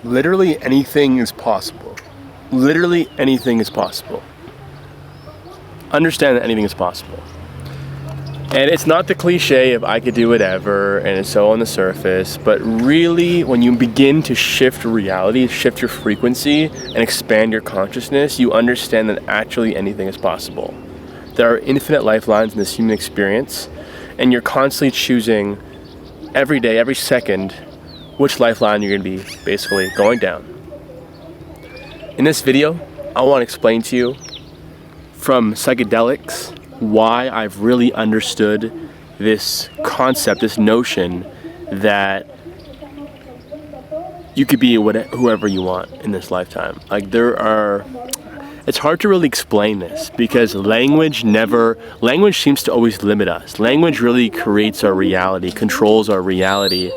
Literally anything is possible. Literally anything is possible. Understand that anything is possible. And it's not the cliche of I could do whatever and it's so on the surface, but really when you begin to shift reality, shift your frequency, and expand your consciousness, you understand that actually anything is possible. There are infinite lifelines in this human experience, and you're constantly choosing every day, every second, which lifeline you're going to be basically going down. In this video, I want to explain to you from psychedelics why I've really understood this concept, this notion that you could be whoever you want in this lifetime. It's hard to really explain this because language seems to always limit us. Language really creates our reality, controls our reality.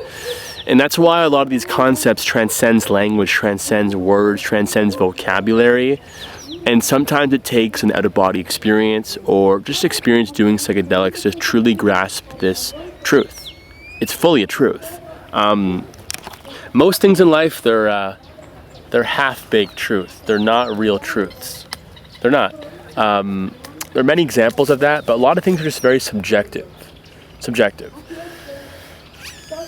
And that's why a lot of these concepts transcends language, transcends words, transcends vocabulary. And sometimes it takes an out-of-body experience or just experience doing psychedelics to truly grasp this truth. It's fully a truth. Most things in life, they're half-baked truth. They're not real truths. They're not. There are many examples of that, but a lot of things are just very subjective.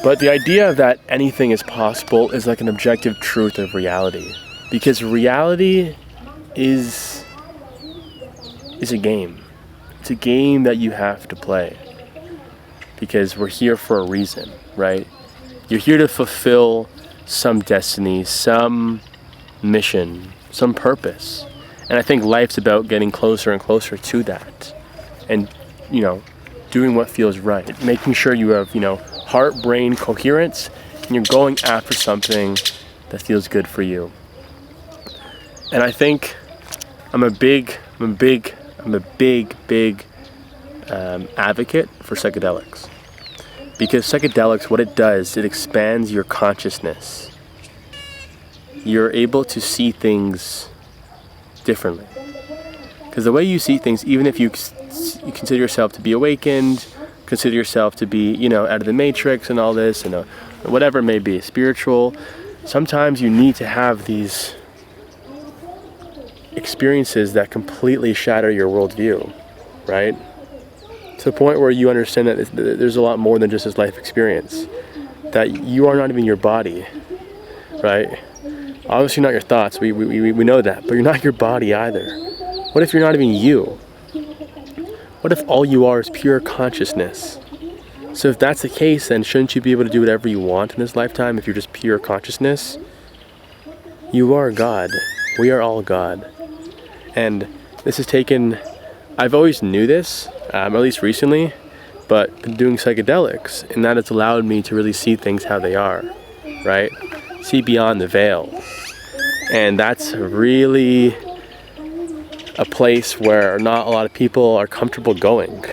But the idea that anything is possible is like an objective truth of reality. Because reality is a game. It's a game that you have to play. Because we're here for a reason, right? You're here to fulfill some destiny, some mission, some purpose. And I think life's about getting closer and closer to that. And, doing what feels right. Making sure you have, heart-brain coherence, and you're going after something that feels good for you. And I think I'm a big advocate for psychedelics. Because psychedelics, what it does, it expands your consciousness. You're able to see things differently. Because the way you see things, even if you consider yourself to be awakened, consider yourself to be, out of the matrix and all this, and whatever it may be, spiritual, sometimes you need to have these experiences that completely shatter your worldview, right? To the point where you understand that there's a lot more than just this life experience. That you are not even your body, right? Obviously not your thoughts, we know that, but you're not your body either. What if you're not even you? What if all you are is pure consciousness? So if that's the case, then shouldn't you be able to do whatever you want in this lifetime if you're just pure consciousness? You are God. We are all God. And this has taken, I've always knew this, at least recently, but been doing psychedelics, and that has allowed me to really see things how they are, right? See beyond the veil. And that's really a place where not a lot of people are comfortable going.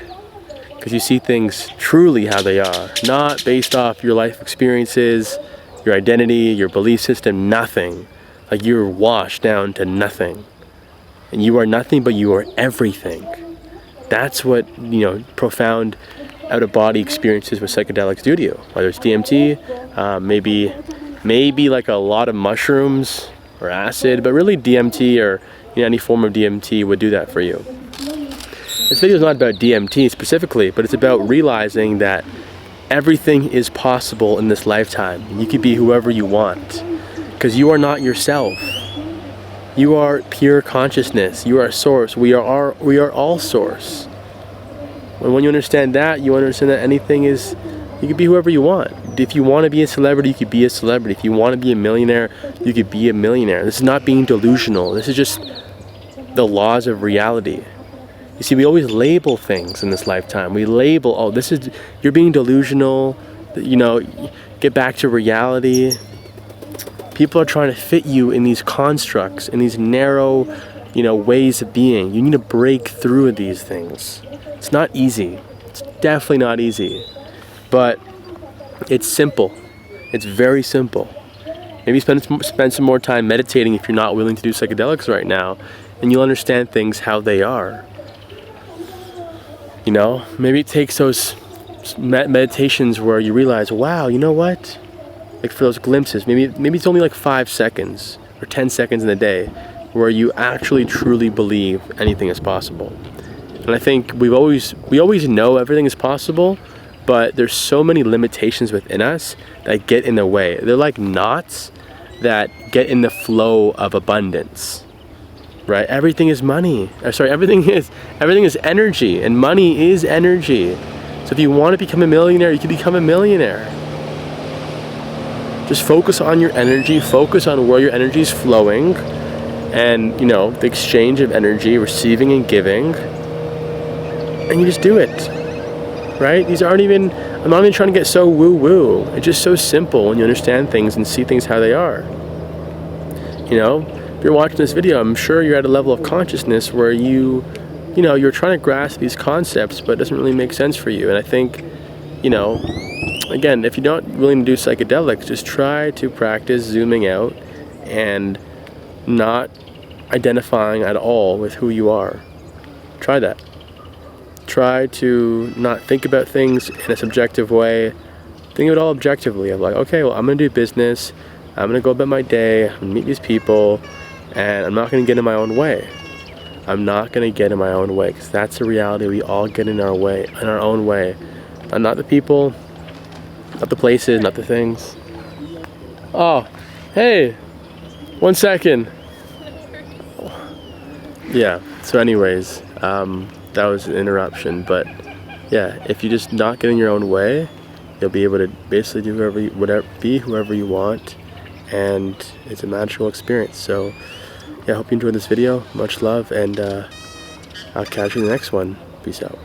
Because you see things truly how they are, not based off your life experiences, your identity, your belief system, nothing. Like you're washed down to nothing. And you are nothing, but you are everything. That's what, profound out-of-body experiences with psychedelics do to you. Whether it's DMT, maybe like a lot of mushrooms or acid, but really DMT or any form of DMT would do that for you. This video is not about DMT specifically, but it's about realizing that everything is possible in this lifetime. You could be whoever you want, because you are not yourself. You are pure consciousness. You are source. We are all source. And when you understand that, you understand that you can be whoever you want. If you want to be a celebrity, you could be a celebrity. If you want to be a millionaire, you could be a millionaire. This is not being delusional. This is just the laws of reality. You see, we always label things in this lifetime. We label, you're being delusional, get back to reality. People are trying to fit you in these constructs, in these narrow, ways of being. You need to break through these things. It's not easy. It's definitely not easy. But it's simple. It's very simple. Maybe spend some more time meditating if you're not willing to do psychedelics right now, and you'll understand things how they are. Maybe it takes those meditations where you realize, wow, you know what? like for those glimpses, maybe it's only like 5 seconds or 10 seconds in a day where you actually truly believe anything is possible. And I think we always know everything is possible, but there's so many limitations within us that get in the way. They're like knots that get in the flow of abundance, right? Everything is money. Everything is energy, and money is energy. So if you want to become a millionaire, you can become a millionaire. Just focus on your energy, focus on where your energy is flowing, and the exchange of energy, receiving and giving, and you just do it, right? I'm not even trying to get so woo-woo. It's just so simple when you understand things and see things how they are. If you're watching this video, I'm sure you're at a level of consciousness where you're trying to grasp these concepts, but it doesn't really make sense for you. And I think, again, if you're not willing to do psychedelics, just try to practice zooming out and not identifying at all with who you are. Try that. Try to not think about things in a subjective way. Think of it all objectively. Of like, okay, well, I'm going to do business. I'm going to go about my day. I'm going to meet these people. And I'm not going to get in my own way. I'm not going to get in my own way. Because that's the reality. We all get in our own way. And not the people, not the places, not the things. Oh, hey. 1 second. Yeah, so anyways, that was an interruption, but yeah, if you just not get in your own way, you'll be able to basically do whoever you want, and it's a magical experience. So yeah, I hope you enjoyed this video. Much love, and I'll catch you in the next one. Peace out.